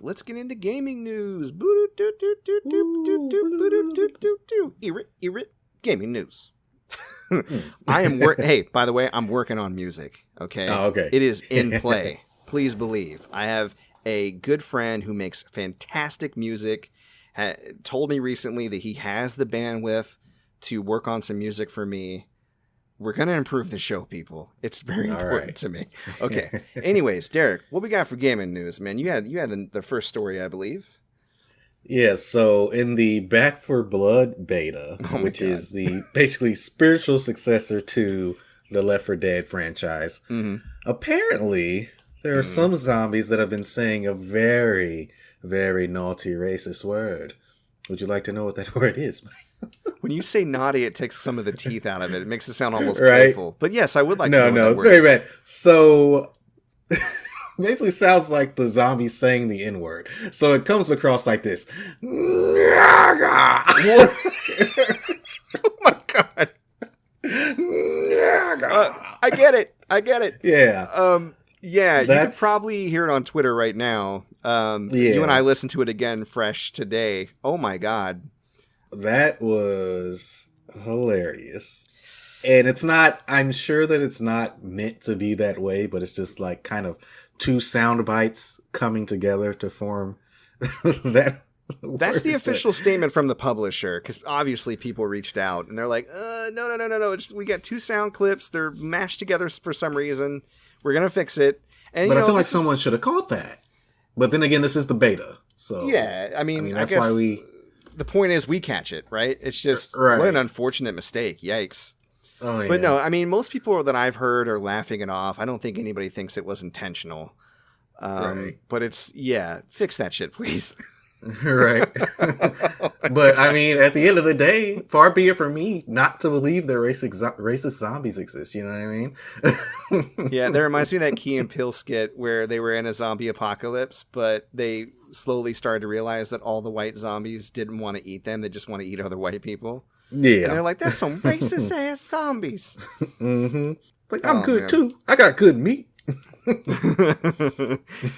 let's get into gaming news. Gaming news. Hey, by the way, I'm working on music. Okay. Oh, okay. It is in play. Please believe. I have a good friend who makes fantastic music. Told me recently that he has the bandwidth to work on some music for me. We're going to improve the show, people. It's very important to me. Okay. Anyways, Derek, what we got for gaming news, man? You had the first story, I believe. Yeah, so in the Back for Blood beta, which is the basically spiritual successor to the Left 4 Dead franchise, apparently there are some zombies that have been saying a very, very naughty racist word. Would you like to know what that word is? When you say naughty, it takes some of the teeth out of it. It makes it sound almost playful. But yes, I would like to know what that word is. No, it's very bad. So basically sounds like the zombie saying the N-word. So it comes across like this. Oh my God. I get it. Yeah. Yeah, you can probably hear it on Twitter right now. You and I listened to it again fresh today. Oh my God. That was hilarious. And I'm sure that it's not meant to be that way, but it's just like kind of two sound bites coming together to form that. That's the official statement from the publisher, because obviously people reached out and they're like, no. We got two sound clips. They're mashed together for some reason. We're going to fix it. And, but I feel like someone should have caught that. But then again, this is the beta. So yeah, I mean that's I guess why the point is we catch it, right? It's just what an unfortunate mistake. Yikes. Oh, yeah. But no, I mean, most people that I've heard are laughing it off. I don't think anybody thinks it was intentional. But fix that shit, please. Right. But I mean, at the end of the day, far be it from me not to believe that racist zombies exist. You know what I mean? Yeah, that reminds me of that Key and Peele skit where they were in a zombie apocalypse, but they slowly started to realize that all the white zombies didn't want to eat them. They just want to eat other white people. Yeah. And they're like, that's some racist ass zombies. Like, I'm good too. I got good meat.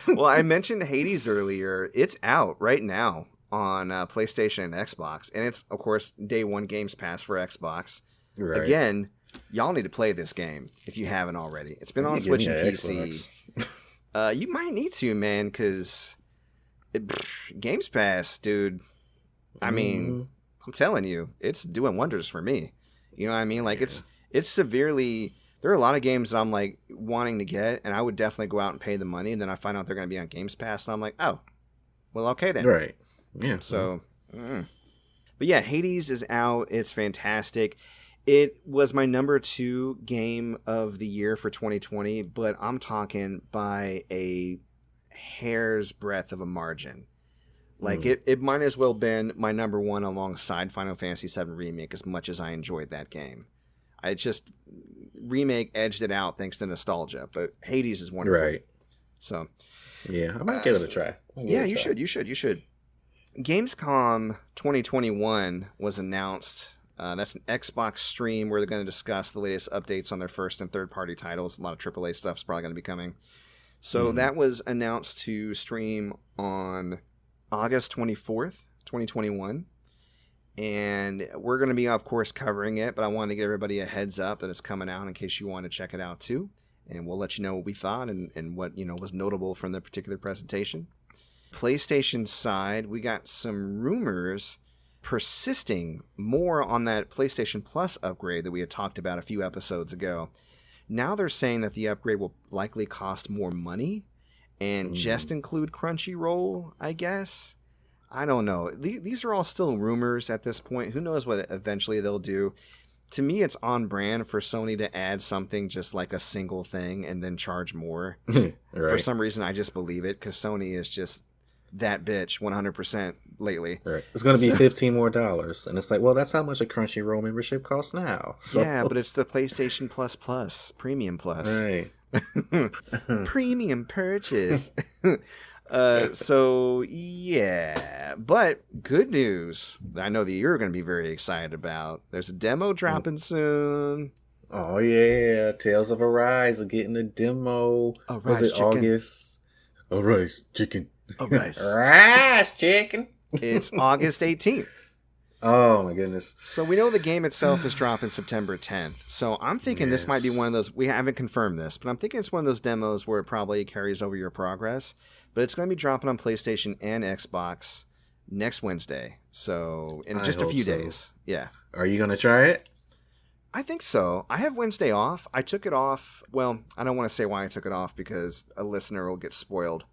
Well, I mentioned Hades earlier. It's out right now on PlayStation and Xbox, and it's of course day one Games Pass for Xbox. Right. Again, y'all need to play this game if you haven't already. It's been on Switch and PC. You might need to, man, because Games Pass, dude. I mean, I'm telling you, it's doing wonders for me. You know what I mean? Like it's severely. There are a lot of games that I'm like wanting to get, and I would definitely go out and pay the money. And then I find out they're going to be on Games Pass, and I'm like, oh, well, okay then. Right. Yeah. So, but yeah, Hades is out. It's fantastic. It was my number 2 game of the year for 2020, but I'm talking by a hair's breadth of a margin. Like it might as well been my number 1 alongside Final Fantasy VII Remake, as much as I enjoyed that game. I just remake edged it out thanks to nostalgia, but Hades is wonderful. Right. So yeah, I might give it a try. You should. Gamescom 2021 was announced. That's an Xbox stream where they're going to discuss the latest updates on their first and third party titles. A lot of AAA stuff's probably going to be coming. So that was announced to stream on August 24th, 2021. And we're going to be, of course, covering it, but I wanted to give everybody a heads up that it's coming out in case you want to check it out too. And we'll let you know what we thought and what, was notable from the particular presentation. PlayStation side, we got some rumors persisting more on that PlayStation Plus upgrade that we had talked about a few episodes ago. Now they're saying that the upgrade will likely cost more money and just include Crunchyroll, I guess. I don't know. These are all still rumors at this point. Who knows what eventually they'll do. To me, it's on brand for Sony to add something just like a single thing and then charge more. Right. For some reason, I just believe it because Sony is just that bitch 100% lately. Right. It's going to be $15 more. And it's like, well, that's how much a Crunchyroll membership costs now. So. Yeah, but it's the PlayStation Plus, Premium Plus. Right. Premium purchase. So yeah, but good news. I know that you're going to be very excited about. There's a demo dropping soon. Oh yeah, Tales of Arise are getting a demo. Arise, was it chicken. August? Arise, chicken. Oh, guys. Rice chicken. It's August 18th. Oh, my goodness. So we know the game itself is dropping September 10th. So I'm thinking this might be one of those, we haven't confirmed this, but I'm thinking it's one of those demos where it probably carries over your progress. But it's going to be dropping on PlayStation and Xbox next Wednesday. So in just a few days. Yeah. Are you going to try it? I think so. I have Wednesday off. I took it off. Well, I don't want to say why I took it off because a listener will get spoiled.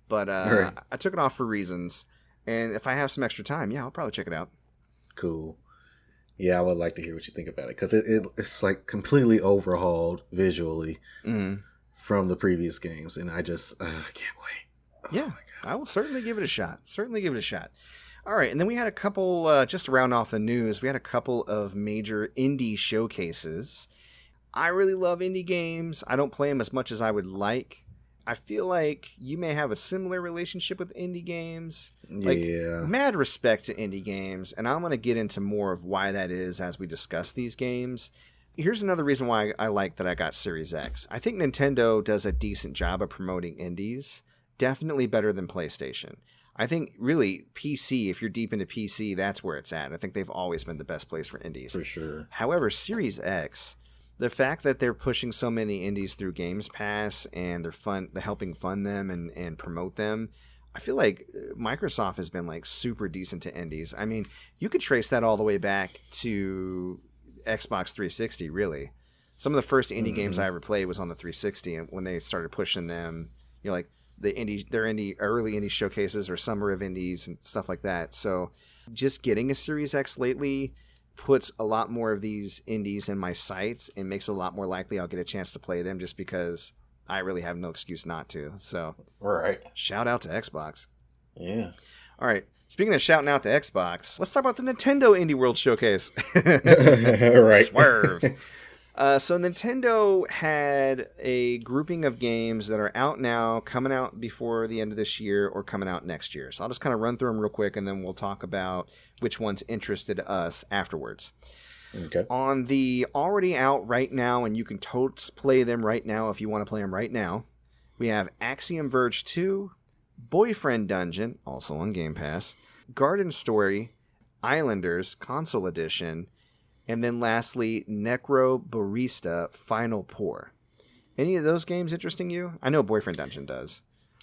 But right. I took it off for reasons. And if I have some extra time, I'll probably check it out. Cool. Yeah, I would like to hear what you think about it because it's like completely overhauled visually from the previous games, and I just can't wait. Oh, I will certainly give it a shot. All right, and then we had a couple, just to round off the news, we had a couple of major indie showcases. I really love indie games. I don't play them as much as I would like. I feel like you may have a similar relationship with indie games. Mad respect to indie games, and I'm going to get into more of why that is as we discuss these games. Here's another reason why I like that I got Series X. I think Nintendo does a decent job of promoting indies, definitely better than PlayStation. I think really PC, if you're deep into PC, that's where it's at. I think they've always been the best place for indies. For sure. However, Series X, the fact that they're pushing so many indies through Games Pass and they're helping fund them and promote them, I feel like Microsoft has been like super decent to indies. I mean, you could trace that all the way back to Xbox 360, really. Some of the first indie games I ever played was on the 360, and when they started pushing them, like their early indie showcases or Summer of Indies and stuff like that. So just getting a Series X lately puts a lot more of these indies in my sights and makes it a lot more likely I'll get a chance to play them just because I really have no excuse not to. So, right. Shout out to Xbox. Yeah. All right. Speaking of shouting out to Xbox, let's talk about the Nintendo Indie World Showcase. Right. Swerve. So Nintendo had a grouping of games that are out now, coming out before the end of this year, or coming out next year. So I'll just kind of run through them real quick, and then we'll talk about which ones interested us afterwards. Okay. On the already out right now, and you can totes play them right now if you want to play them right now, we have Axiom Verge 2, Boyfriend Dungeon, also on Game Pass, Garden Story, Islanders, Console Edition, and then lastly, Necro Barista Final Pour. Any of those games interesting you? I know Boyfriend Dungeon does.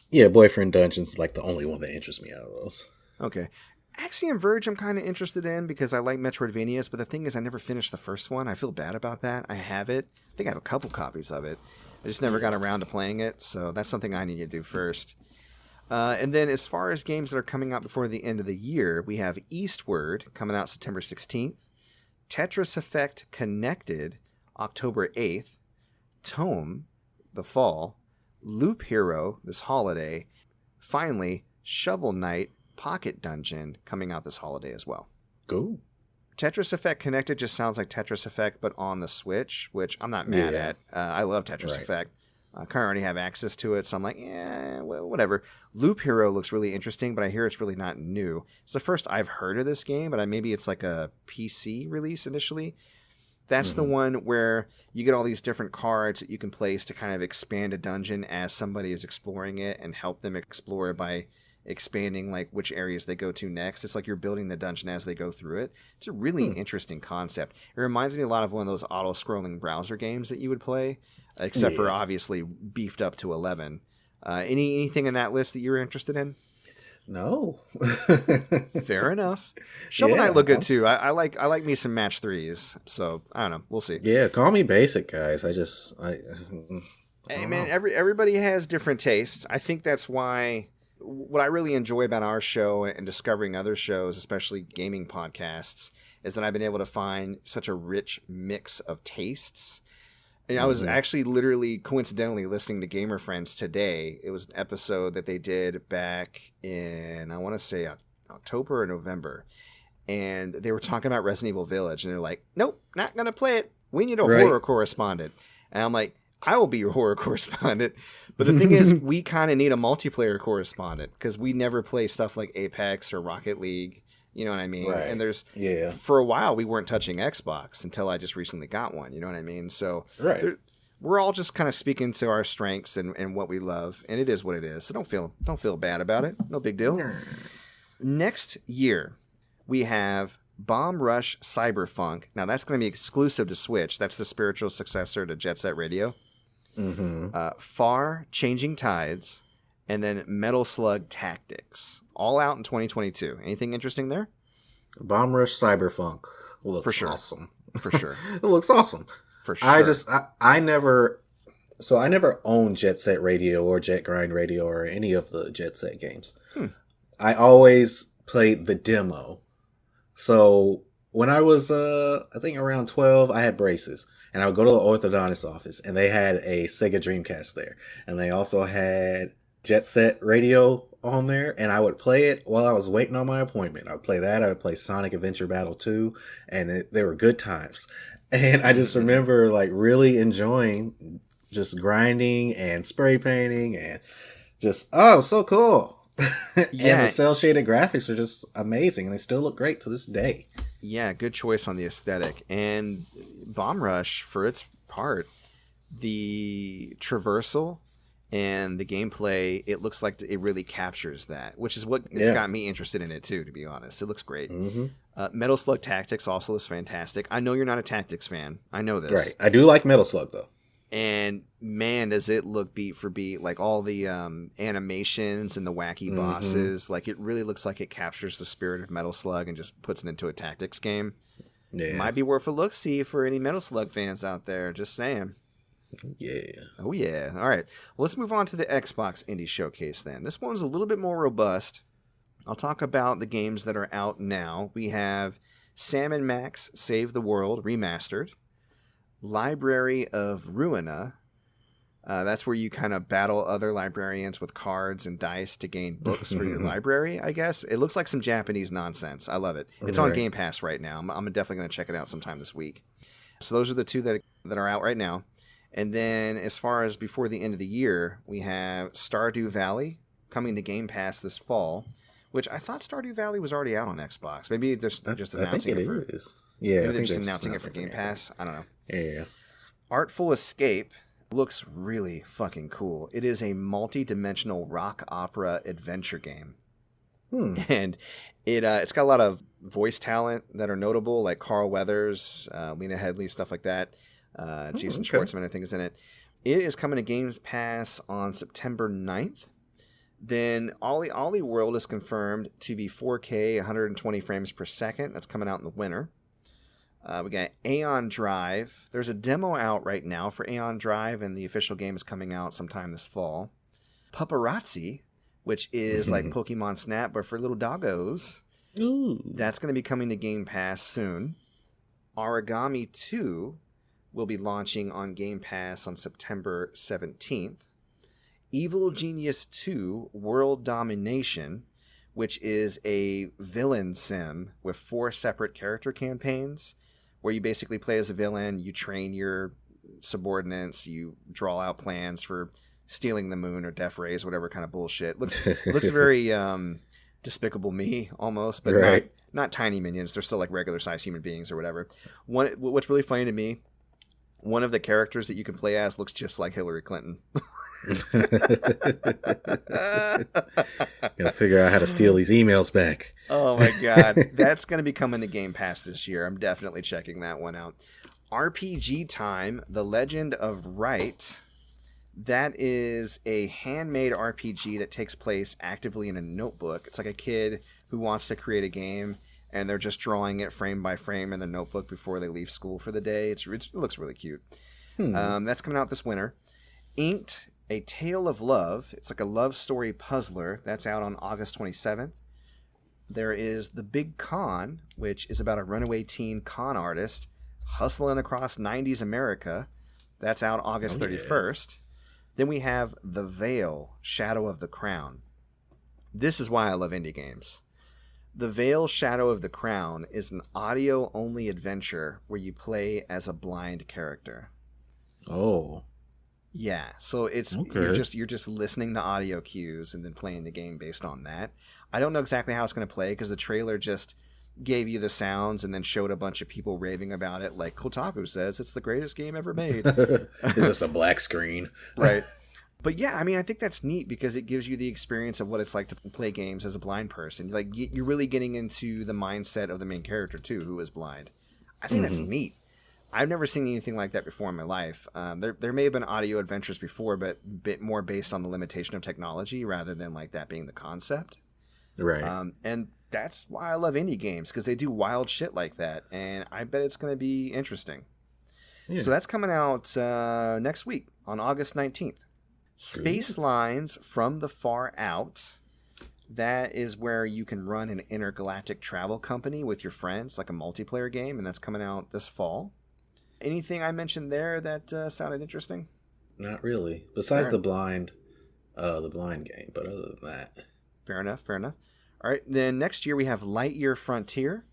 Yeah, Boyfriend Dungeon's like the only one that interests me out of those. Okay. Axiom Verge I'm kind of interested in because I like Metroidvanias, but the thing is I never finished the first one. I feel bad about that. I have it. I think I have a couple copies of it. I just never got around to playing it, so that's something I need to do first. And then as far as games that are coming out before the end of the year, we have Eastward coming out September 16th. Tetris Effect Connected, October 8th, Tome, the fall, Loop Hero, this holiday, finally, Shovel Knight Pocket Dungeon, coming out this holiday as well. Cool. Tetris Effect Connected just sounds like Tetris Effect, but on the Switch, which I'm not mad at. I love Tetris Effect. I kind of already have access to it, so I'm like, well, whatever. Loop Hero looks really interesting, but I hear it's really not new. It's the first I've heard of this game, but maybe it's like a PC release initially. That's the one where you get all these different cards that you can place to kind of expand a dungeon as somebody is exploring it and help them explore by expanding like which areas they go to next. It's like you're building the dungeon as they go through it. It's a really interesting concept. It reminds me a lot of one of those auto-scrolling browser games that you would play. Except for obviously beefed up to 11. Anything in that list that you were interested in? No. Fair enough. Shovel Knight look good too. I like me some match 3s. So I don't know. We'll see. Yeah, call me basic, guys. Hey man, everybody has different tastes. I think that's why what I really enjoy about our show and discovering other shows, especially gaming podcasts, is that I've been able to find such a rich mix of tastes. And I was actually literally coincidentally listening to Gamer Friends today. It was an episode that they did back in, I want to say October or November. And they were talking about Resident Evil Village. And they're like, nope, not going to play it. We need a horror correspondent. And I'm like, I will be your horror correspondent. But the thing is, we kind of need a multiplayer correspondent because we never play stuff like Apex or Rocket League. You know what I mean? Right. And for a while, we weren't touching Xbox until I just recently got one. You know what I mean? So we're all just kind of speaking to our strengths and what we love, and it is what it is. So don't feel bad about it. No big deal. Next year, we have Bomb Rush Cyberfunk. Now, that's going to be exclusive to Switch. That's the spiritual successor to Jet Set Radio. Far Changing Tides, and then Metal Slug Tactics. All out in 2022. Anything interesting there? Bomb Rush Cyberfunk looks For sure. awesome. For sure. It looks awesome. For sure. I never owned Jet Set Radio or Jet Grind Radio or any of the Jet Set games. I always played the demo. So when I was, I think around 12, I had braces. And I would go to the orthodontist office, and they had a Sega Dreamcast there. And they also had Jet Set Radio on there, and I would play it while I was waiting on my appointment. I would play that. I would play Sonic Adventure Battle 2, and they were good times. And I just remember like really enjoying just grinding and spray painting and just, so cool. Yeah. And the cell shaded graphics are just amazing, and they still look great to this day. Yeah, good choice on the aesthetic. And Bomb Rush, for its part, the traversal and the gameplay, it looks like it really captures that, which is what it's got me interested in it too, to be honest. It looks great. Metal Slug Tactics also looks fantastic. I know you're not a Tactics fan. I know this. Right. I do like Metal Slug, though. And man, does it look beat for beat, like all the animations and the wacky bosses. Like it really looks like it captures the spirit of Metal Slug and just puts it into a tactics game. Yeah. Might be worth a look-see for any Metal Slug fans out there. Just saying. Yeah. Oh, yeah. All right. Well, let's move on to the Xbox Indie Showcase then. This one's a little bit more robust. I'll talk about the games that are out now. We have Sam & Max Save the World Remastered. Library of Ruina. That's where you kind of battle other librarians with cards and dice to gain books for your library, I guess. It looks like some Japanese nonsense. I love it. It's on Game Pass right now. I'm definitely going to check it out sometime this week. So those are the two that are out right now. And then as far as before the end of the year, we have Stardew Valley coming to Game Pass this fall, which I thought Stardew Valley was already out on Xbox. Maybe they're just announcing it. I think it is. Yeah, maybe they're just announcing it for Game Pass. I don't know. Yeah. Artful Escape looks really fucking cool. It is a multi-dimensional rock opera adventure game. And it's got a lot of voice talent that are notable, like Carl Weathers, Lena Headey, stuff like that. Jason Schwartzman, I think, is in it. It is coming to Game Pass on September 9th. Then Ollie World is confirmed to be 4K, 120 frames per second. That's coming out in the winter. We got Aeon Drive. There's a demo out right now for Aeon Drive, and the official game is coming out sometime this fall. Paparazzi, which is like Pokemon Snap, but for little doggos. Ooh. That's going to be coming to Game Pass soon. Origami 2 will be launching on Game Pass on September 17th. Evil Genius 2 World Domination, which is a villain sim with 4 separate character campaigns, where you basically play as a villain, you train your subordinates, you draw out plans for stealing the moon or death rays, whatever kind of bullshit. Looks very Despicable Me almost, but not tiny minions. They're still like regular sized human beings or whatever. What's really funny to me, one of the characters that you can play as looks just like Hillary Clinton. Gotta figure out how to steal these emails back. Oh my god. That's going to be coming to Game Pass this year. I'm definitely checking that one out. RPG Time, The Legend of Right. That is a handmade RPG that takes place actively in a notebook. It's like a kid who wants to create a game, and they're just drawing it frame by frame in their notebook before they leave school for the day. It looks really cute. That's coming out this winter. Inked, A Tale of Love. It's like a love story puzzler. That's out on August 27th. There is The Big Con, which is about a runaway teen con artist hustling across 90s America. That's out August 31st. Then we have The Veil, Shadow of the Crown. This is why I love indie games. The Veil, Shadow of the Crown is an audio-only adventure where you play as a blind character. Oh. Yeah, so it's you're just listening to audio cues and then playing the game based on that. I don't know exactly how it's going to play because the trailer just gave you the sounds and then showed a bunch of people raving about it, like Kotaku says it's the greatest game ever made. Is this a black screen? Right. But yeah, I mean, I think that's neat because it gives you the experience of what it's like to play games as a blind person. Like, you're really getting into the mindset of the main character, too, who is blind. I think that's neat. I've never seen anything like that before in my life. There may have been audio adventures before, but a bit more based on the limitation of technology rather than like that being the concept. Right. And that's why I love indie games, because they do wild shit like that. And I bet it's going to be interesting. Yeah. So that's coming out next week on August 19th. Space Lines from the Far Out. That is where you can run an intergalactic travel company with your friends, like a multiplayer game, and that's coming out this fall. Anything I mentioned there that sounded interesting? Not really. Besides the blind game, but other than that. Fair enough. All right, then next year we have Lightyear Frontier,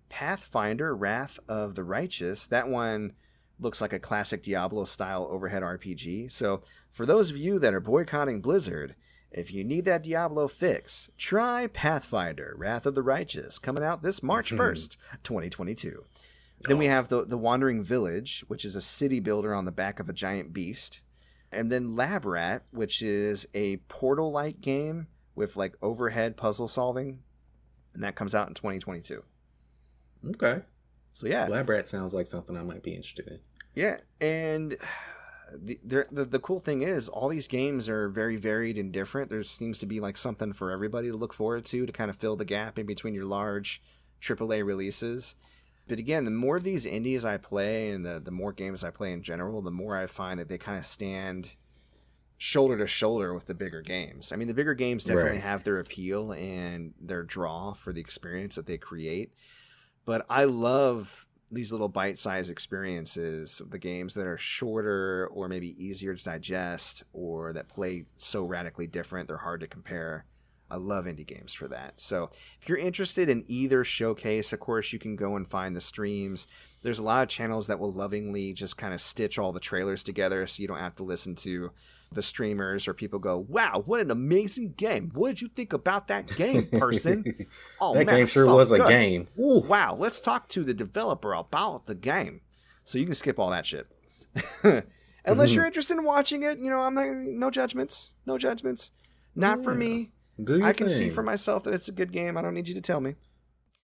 Pathfinder, Wrath of the Righteous. That one looks like a classic Diablo-style overhead RPG. So for those of you that are boycotting Blizzard, if you need that Diablo fix, try Pathfinder, Wrath of the Righteous, coming out this March 1st, 2022. Then we have the Wandering Village, which is a city builder on the back of a giant beast. And then Lab Rat, which is a Portal-like game with like overhead puzzle solving. And that comes out in 2022. Okay. So yeah. Lab Rat sounds like something I might be interested in. Yeah, and the cool thing is all these games are very varied and different. There seems to be like something for everybody to look forward to kind of fill the gap in between your large AAA releases. But again, the more of these indies I play and the more games I play in general, the more I find that they kind of stand shoulder to shoulder with the bigger games. I mean, the bigger games definitely have their appeal and their draw for the experience that they create. But I love these little bite-sized experiences, the games that are shorter or maybe easier to digest or that play so radically different, they're hard to compare. I love indie games for that. So if you're interested in either showcase, of course, you can go and find the streams. There's a lot of channels that will lovingly just kind of stitch all the trailers together so you don't have to listen to the streamers or people go, wow, what an amazing game. What did you think about that game, person? Oh, that man, game sure was a game. Ooh. Wow, let's talk to the developer about the game. So you can skip all that shit. Unless you're interested in watching it, I'm not, no judgments. Not for me. I can see for myself that it's a good game. I don't need you to tell me.